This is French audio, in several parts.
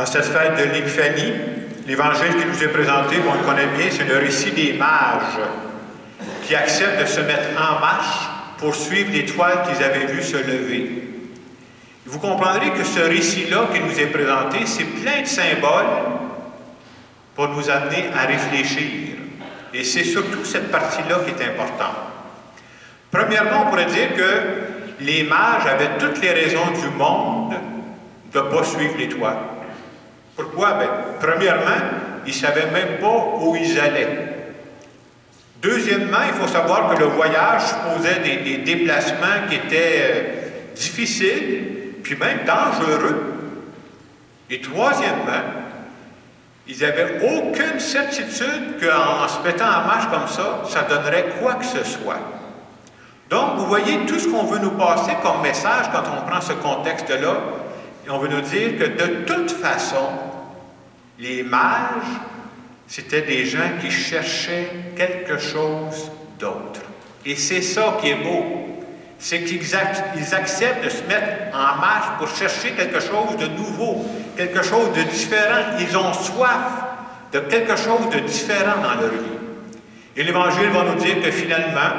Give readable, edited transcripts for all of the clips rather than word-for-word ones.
En cette fête de l'Épiphanie, l'évangile qui nous est présenté, on le connaît bien, c'est le récit des mages qui acceptent de se mettre en marche pour suivre l'étoile qu'ils avaient vue se lever. Vous comprendrez que ce récit-là qui nous est présenté, c'est plein de symboles pour nous amener à réfléchir. Et c'est surtout cette partie-là qui est importante. Premièrement, on pourrait dire que les mages avaient toutes les raisons du monde de ne pas suivre l'étoile. Pourquoi? Bien, premièrement, ils ne savaient même pas où ils allaient. Deuxièmement, il faut savoir que le voyage supposait des déplacements qui étaient difficiles, puis même dangereux. Et troisièmement, ils n'avaient aucune certitude qu'en se mettant en marche comme ça donnerait quoi que ce soit. Donc, vous voyez tout ce qu'on veut nous passer comme message quand on prend ce contexte-là, et on veut nous dire que de toute façon, les mages, c'était des gens qui cherchaient quelque chose d'autre. Et c'est ça qui est beau. C'est qu'ils acceptent de se mettre en marche pour chercher quelque chose de nouveau, quelque chose de différent. Ils ont soif de quelque chose de différent dans leur vie. Et l'Évangile va nous dire que finalement,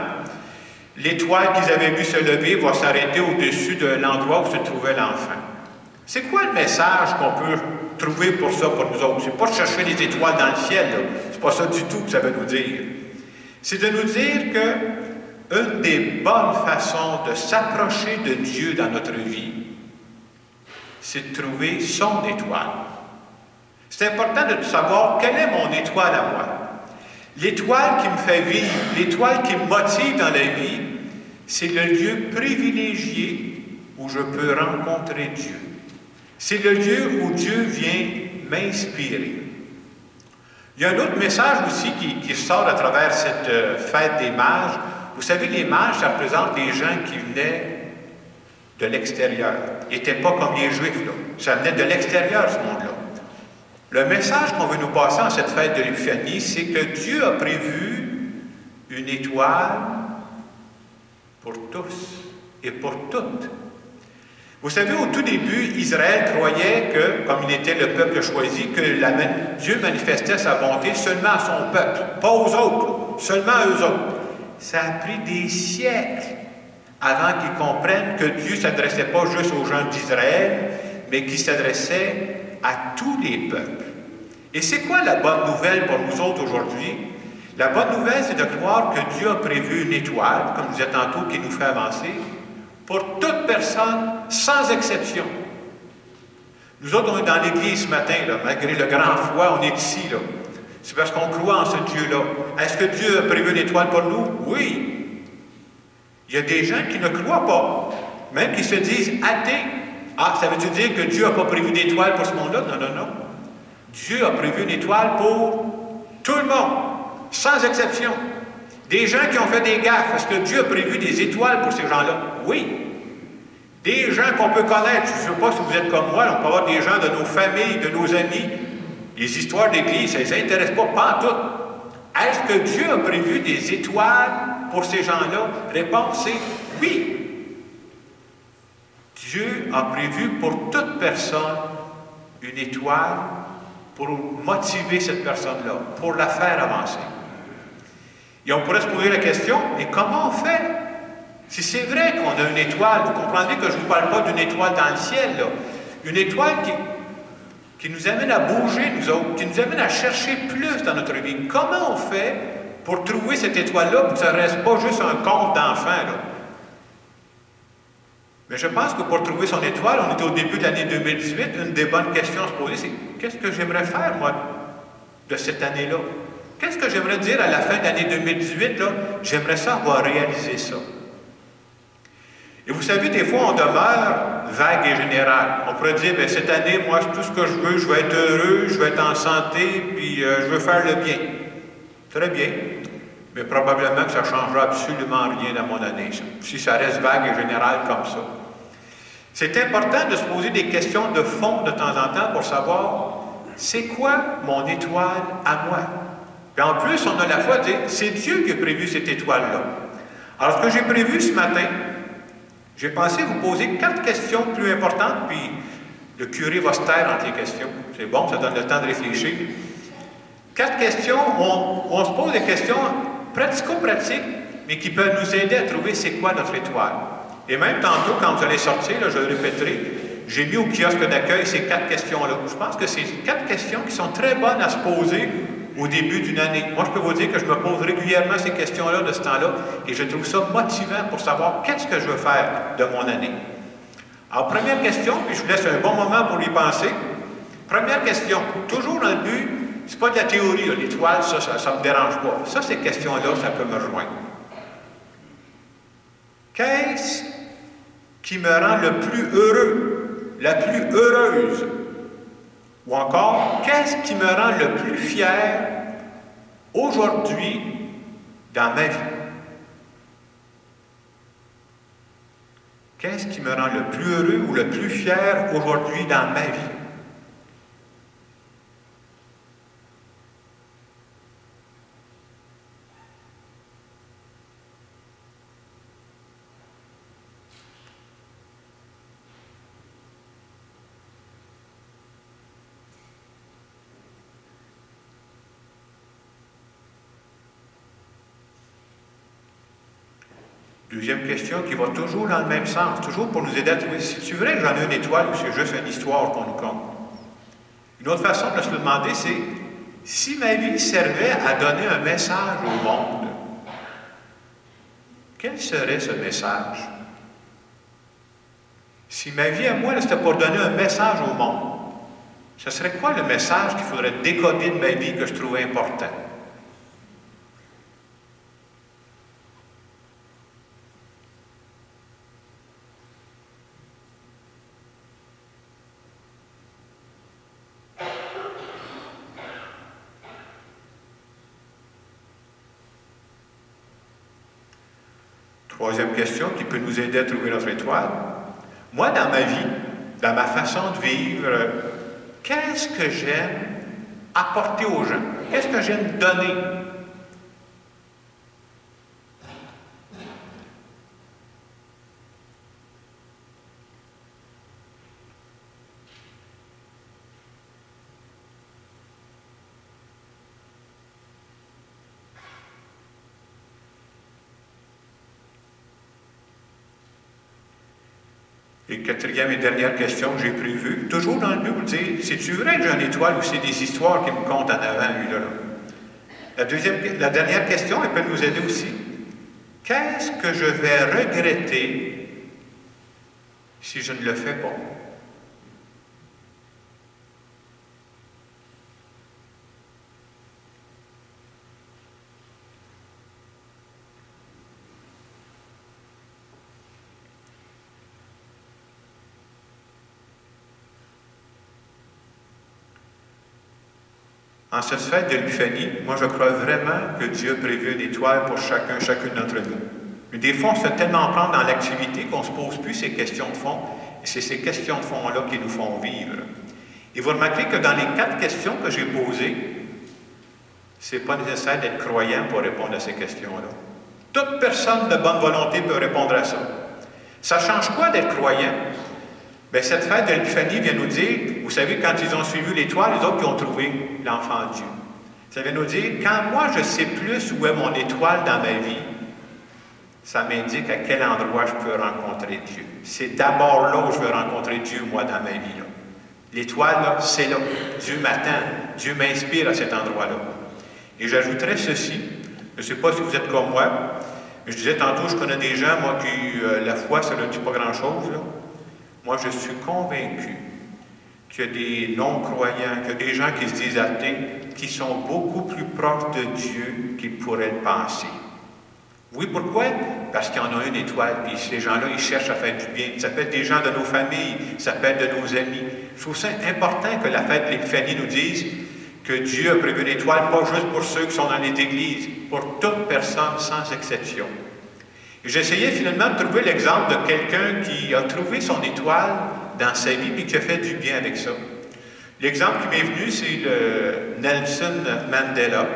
l'étoile qu'ils avaient vue se lever va s'arrêter au-dessus de l'endroit où se trouvait l'enfant. C'est quoi le message qu'on peut trouver pour ça, pour nous autres? C'est pas de chercher des étoiles dans le ciel, c'est pas ça du tout que ça veut nous dire. C'est de nous dire que une des bonnes façons de s'approcher de Dieu dans notre vie, c'est de trouver son étoile. C'est important de savoir quelle est mon étoile à moi. L'étoile qui me fait vivre, l'étoile qui me motive dans la vie, c'est le lieu privilégié où je peux rencontrer Dieu. C'est le lieu où Dieu vient m'inspirer. Il y a un autre message aussi qui sort à travers cette fête des mages. Vous savez, les mages, ça représente les gens qui venaient de l'extérieur. Ils n'étaient pas comme les Juifs, là. Ça venait de l'extérieur, ce monde-là. Le message qu'on veut nous passer en cette fête de l'Épiphanie, c'est que Dieu a prévu une étoile pour tous et pour toutes. Vous savez, au tout début, Israël croyait que, comme il était le peuple choisi, que Dieu manifestait sa bonté seulement à son peuple, pas aux autres, seulement à eux autres. Ça a pris des siècles avant qu'ils comprennent que Dieu ne s'adressait pas juste aux gens d'Israël, mais qu'il s'adressait à tous les peuples. Et c'est quoi la bonne nouvelle pour nous autres aujourd'hui? La bonne nouvelle, c'est de croire que Dieu a prévu une étoile, comme je disais tantôt, qui nous fait avancer, pour toute personne, sans exception. Nous autres, on est dans l'Église ce matin, là, malgré le grand froid, on est ici, là. C'est parce qu'on croit en ce Dieu-là. Est-ce que Dieu a prévu une étoile pour nous? Oui. Il y a des gens qui ne croient pas, même qui se disent athées. Ah, ça veut-tu dire que Dieu n'a pas prévu d'étoile pour ce monde-là? Non, non, non. Dieu a prévu une étoile pour tout le monde, sans exception. Des gens qui ont fait des gaffes, est-ce que Dieu a prévu des étoiles pour ces gens-là? Oui. Des gens qu'on peut connaître, je ne sais pas si vous êtes comme moi, on peut avoir des gens de nos familles, de nos amis. Les histoires d'Église, ça ne les intéresse pas en tout. Est-ce que Dieu a prévu des étoiles pour ces gens-là? Réponse, c'est oui. Dieu a prévu pour toute personne une étoile pour motiver cette personne-là, pour la faire avancer. Et on pourrait se poser la question, mais comment on fait? Si c'est vrai qu'on a une étoile, vous comprendrez que je ne vous parle pas d'une étoile dans le ciel, là. Une étoile qui nous amène à bouger, nous autres, qui nous amène à chercher plus dans notre vie. Comment on fait pour trouver cette étoile-là, pour que ça ne reste pas juste un conte d'enfant, là? Mais je pense que pour trouver son étoile, on est au début de l'année 2018, une des bonnes questions à se poser, c'est qu'est-ce que j'aimerais faire, moi, de cette année-là? Qu'est-ce que j'aimerais dire à la fin de l'année 2018, là? J'aimerais ça avoir réalisé ça. Et vous savez, des fois, on demeure vague et général. On pourrait dire, bien, cette année, moi, tout ce que je veux, je vais être heureux, je vais être en santé, puis je veux faire le bien. Très bien. Mais probablement que ça ne changera absolument rien dans mon année, ça, si ça reste vague et général comme ça. C'est important de se poser des questions de fond de temps en temps pour savoir, c'est quoi mon étoile à moi? Puis en plus, on a la foi de dire, c'est Dieu qui a prévu cette étoile-là. Alors, ce que j'ai prévu ce matin, j'ai pensé vous poser 4 questions plus importantes, puis Le curé va se taire entre les questions. C'est bon, ça donne le temps de réfléchir. 4 questions, on se pose des questions pratico-pratiques, mais qui peuvent nous aider à trouver c'est quoi notre étoile. Et même tantôt, quand vous allez sortir, là, je le répéterai, j'ai mis au kiosque d'accueil ces 4 questions-là. Je pense que c'est 4 questions qui sont très bonnes à se poser au début d'une année. Moi, je peux vous dire que je me pose régulièrement ces questions-là de ce temps-là, et je trouve ça motivant pour savoir qu'est-ce que je veux faire de mon année. Alors, première question, puis je vous laisse un bon moment pour y penser. Première question, toujours dans le but, c'est pas de la théorie, l'étoile, ça ne me dérange pas. Ça, ces questions-là, ça peut me rejoindre. Qu'est-ce qui me rend le plus heureux, la plus heureuse? Ou encore, qu'est-ce qui me rend le plus fier aujourd'hui dans ma vie? Qu'est-ce qui me rend le plus heureux ou le plus fier aujourd'hui dans ma vie? Deuxième question qui va toujours dans le même sens, toujours pour nous aider à trouver. C'est vrai que j'en ai une étoile ou c'est juste une histoire qu'on nous compte? Une autre façon de se le demander, c'est si ma vie servait à donner un message au monde, quel serait ce message? Si ma vie à moi, c'était pour donner un message au monde, ce serait quoi le message qu'il faudrait décoder de ma vie que je trouvais important? Troisième question qui peut nous aider à trouver notre étoile. Moi, dans ma vie, dans ma façon de vivre, qu'est-ce que j'aime apporter aux gens? Qu'est-ce que j'aime donner? Et quatrième et dernière question que j'ai prévue, toujours dans le but, vous dire, c'est-tu vrai que j'ai une étoile ou c'est des histoires qui me comptent en avant, lui, là? La dernière question, elle peut nous aider aussi. Qu'est-ce que je vais regretter si je ne le fais pas? En cette fête de l'Épiphanie, moi je crois vraiment que Dieu a prévu une étoile pour chacune d'entre nous. Mais des fois, on se fait tellement prendre dans l'activité qu'on ne se pose plus ces questions de fond. Et c'est ces questions de fond-là qui nous font vivre. Et vous remarquez que dans les 4 questions que j'ai posées, ce n'est pas nécessaire d'être croyant pour répondre à ces questions-là. Toute personne de bonne volonté peut répondre à ça. Ça change quoi d'être croyant? Bien, cette fête de l'Épiphanie vient nous dire, vous savez, quand ils ont suivi l'étoile, les autres qui ont trouvé l'enfant Dieu. Ça vient nous dire, quand moi je sais plus où est mon étoile dans ma vie, ça m'indique à quel endroit je peux rencontrer Dieu. C'est d'abord là où je veux rencontrer Dieu, moi, dans ma vie. L'étoile, là, c'est là. Dieu m'attend. Dieu m'inspire à cet endroit-là. Et j'ajouterais ceci, je ne sais pas si vous êtes comme moi, mais je disais tantôt, je connais des gens, moi, qui, la foi, ça ne dit pas grand-chose, là. Moi, je suis convaincu qu'il y a des non-croyants, qu'il y a des gens qui se disent athées, qui sont beaucoup plus proches de Dieu qu'ils pourraient le penser. Oui, pourquoi? Parce qu'il y en a une étoile, puis ces gens-là, ils cherchent à faire du bien. Ça peut être des gens de nos familles, ça peut être de nos amis. Je trouve ça important que la fête de l'Épiphanie nous dise que Dieu a prévu une étoile, pas juste pour ceux qui sont dans les églises, pour toute personne, sans exception. J'essayais finalement de trouver l'exemple de quelqu'un qui a trouvé son étoile dans sa vie et qui a fait du bien avec ça. L'exemple qui m'est venu, c'est Nelson Mandela,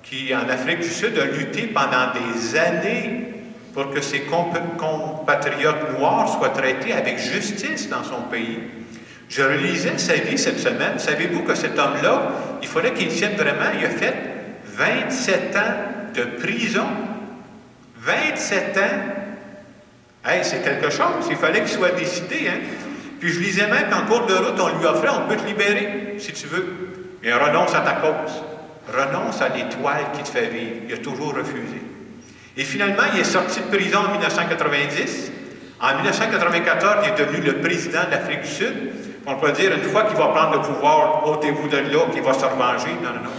qui, en Afrique du Sud, a lutté pendant des années pour que ses compatriotes noirs soient traités avec justice dans son pays. Je relisais sa vie cette semaine. Savez-vous que cet homme-là, il fallait qu'il tienne vraiment, il a fait 27 ans de prison. 27 ans! Hey, c'est quelque chose. Il fallait qu'il soit décidé, hein? Puis je lisais même qu'en cours de route, on lui offrait, on peut te libérer, si tu veux. Mais renonce à ta cause. Renonce à l'étoile qui te fait vivre. Il a toujours refusé. Et finalement, il est sorti de prison en 1990. En 1994, il est devenu le président de l'Afrique du Sud. On peut dire, une fois qu'il va prendre le pouvoir, ôtez-vous de là, qu'il va se revenger. Non, non, non.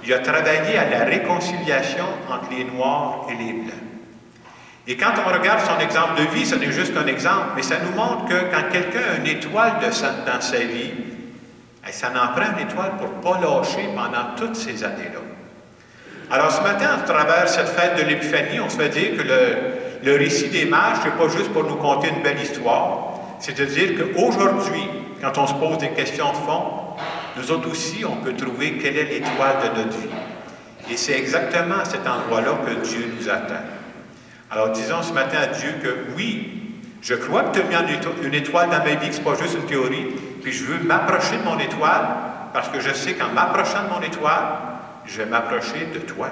Il a travaillé à la réconciliation entre les Noirs et les Blancs. Et quand on regarde son exemple de vie, ce n'est juste un exemple, mais ça nous montre que quand quelqu'un a une étoile dans sa vie, ça en prend une étoile pour ne pas lâcher pendant toutes ces années-là. Alors ce matin, à travers cette fête de l'Épiphanie, on se fait dire que le récit des mages, ce n'est pas juste pour nous conter une belle histoire, c'est de dire qu'aujourd'hui, quand on se pose des questions de fond, nous autres aussi, on peut trouver quelle est l'étoile de notre vie. Et c'est exactement à cet endroit-là que Dieu nous attend. Alors disons ce matin à Dieu que oui, je crois que tu as mis une étoile dans ma vie, que ce n'est pas juste une théorie, puis je veux m'approcher de mon étoile, parce que je sais qu'en m'approchant de mon étoile, je vais m'approcher de toi.